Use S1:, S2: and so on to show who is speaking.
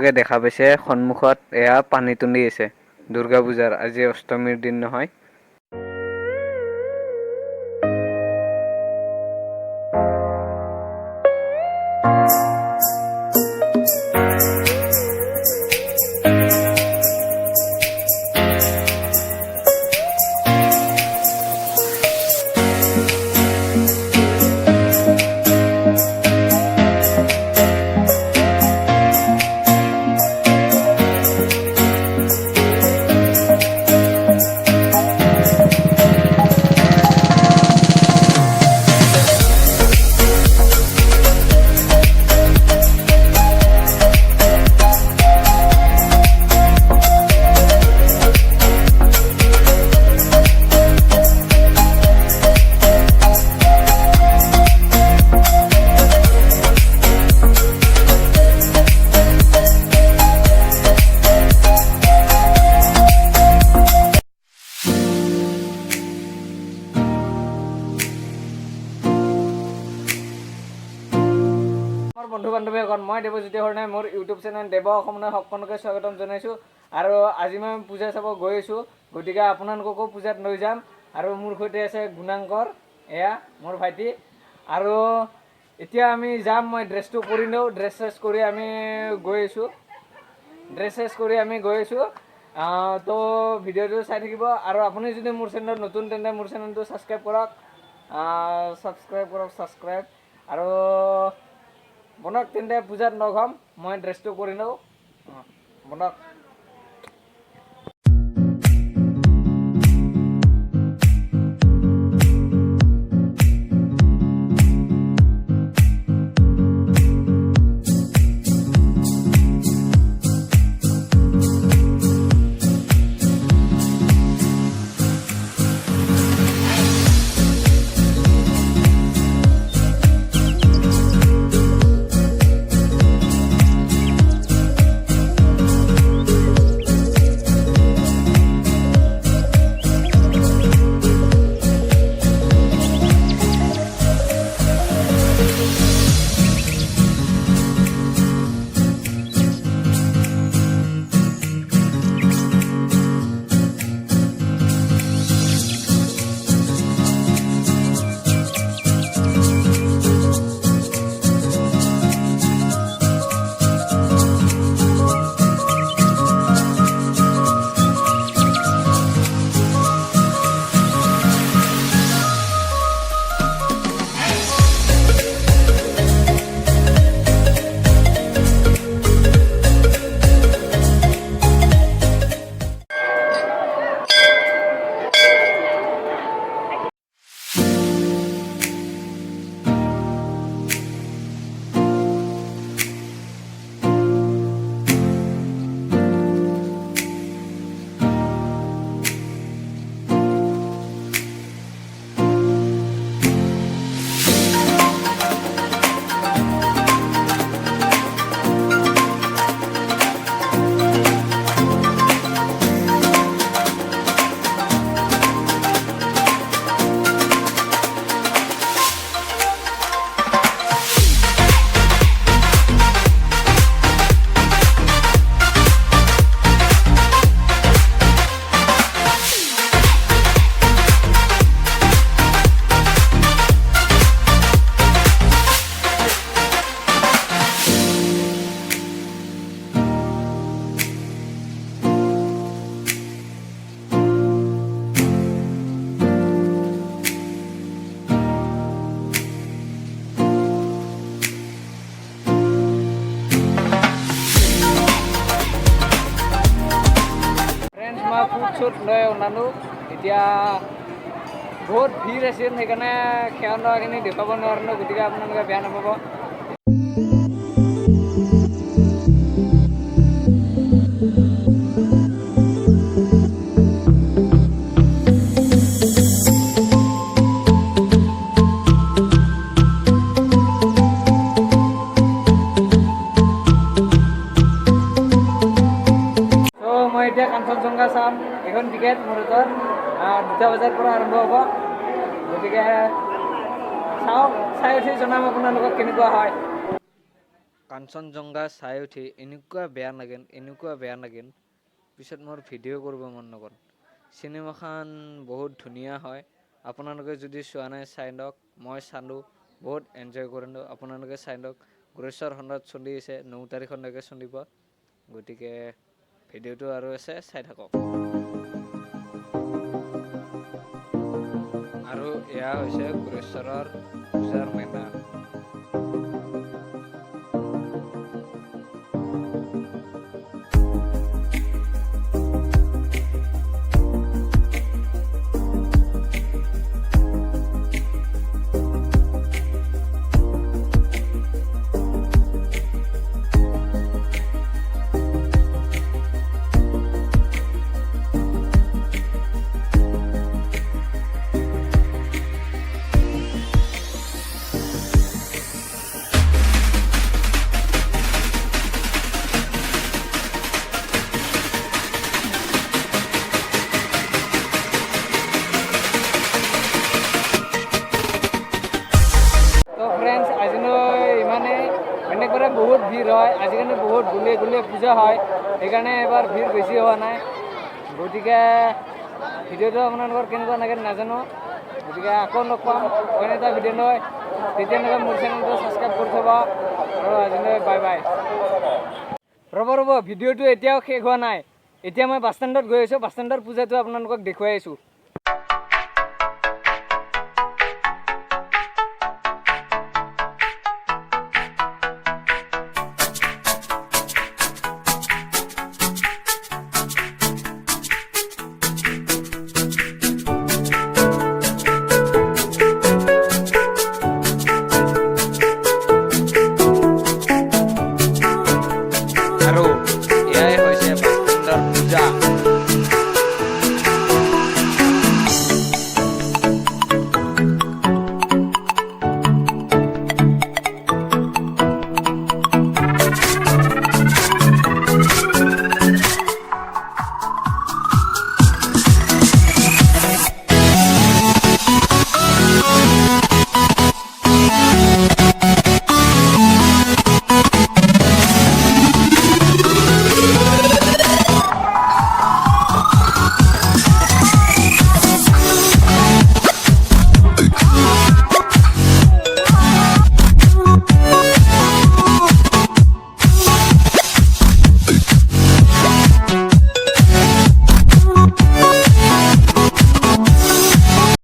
S1: আপোনালোকে দেখা পাইছে সন্মুখত এয়া পানী তুলি আছে দুৰ্গা পূজাৰ আজি অষ্টমীৰ দিন নহয়। বন্ধু বান্ধৱীসকল, মই দেৱজ্যোতি সৰনাই মোৰ ইউটিউব চেনেল দেৱাখমলৈ সকলোকে স্বাগতম জনাইছোঁ। আৰু আজি মই পূজা চাব গৈ আছোঁ, গতিকে আপোনালোককো পূজাত লৈ যাম। আৰু মোৰ সৈতে আছে গুণাংকৰ, এয়া মোৰ ভাইটি। আৰু এতিয়া আমি যাম, মই ড্ৰেছটো কৰি লওঁ, ড্ৰেছ চেছ কৰি আমি গৈ আছোঁ। তো ভিডিঅ'টো চাই থাকিব। আৰু আপুনি যদি মোৰ চেনেলত নতুন তেন্তে মোৰ চেনেলটো ছাবস্ক্ৰাইব কৰক, ছাবস্ক্ৰাইব। আৰু বনক তেন্তে পূজাত লগ হ'ম, মই ড্ৰেছটো কৰি লওঁ, বনক। ফুট লৈ ওলালোঁ। এতিয়া বহুত ভিৰ আছিল, সেইকাৰণে খেলা ধৰাখিনি দেখুৱাব নোৱাৰিলোঁ, গতিকে আপোনালোকে বেয়া নাপাব। এতিয়া কাঞ্চনজংঘা চাম, এখন টিকেট মোৰ হাতত 2টা বজাৰ পৰা আৰম্ভ হ'ব, গতিকে চাওক, চাই উঠি জনাম আপোনালোকক কেনেকুৱা হয়। কাঞ্চনজংঘা চাই উঠি এনেকুৱা বেয়া লাগিল পিছত মোৰ ভিডিঅ' কৰিব মন নগ'ল। চিনেমাখন বহুত ধুনীয়া হয়, আপোনালোকে যদি চোৱা নাই চাই লওক। মই চালোঁ, বহুত এনজয় কৰিলোঁ, আপোনালোকে চাই লওক। গোৰেশ্বৰ খণ্ডত চলি আছে, 9 তাৰিখলৈকে চলিব, গতিকে ভিডিঅ'টো আৰু আছে, চাই থাকক। আৰু এয়া হৈছে গোৰেশ্বৰৰ পূজাৰ মেলা। তো ফ্ৰেণ্ডছ, আজিলৈ ইমানেই। এনেকৈ বহুত ভিৰ হয়, আজিকালি বহুত গুলিয়ে পূজা হয়, সেইকাৰণে এবাৰ ভিৰ বেছি হোৱা নাই। গতিকে ভিডিঅ'টো আপোনালোকৰ কেনেকুৱা লাগে নাজানো। গতিকে আকৌ লগ পাম অইন এটা ভিডিঅ' লৈ, তেতিয়ালৈকে মোৰ চেনেলটো ছাবস্ক্ৰাইব কৰি থ'ব। আৰু আজিলৈ বাই বাই। ৰ'ব, ভিডিঅ'টো এতিয়াও শেষ হোৱা নাই। এতিয়া মই বাছ ষ্টেণ্ডত গৈ আছোঁ, বাছ ষ্টেণ্ডৰ পূজাটো আপোনালোকক দেখুৱাই আছোঁ।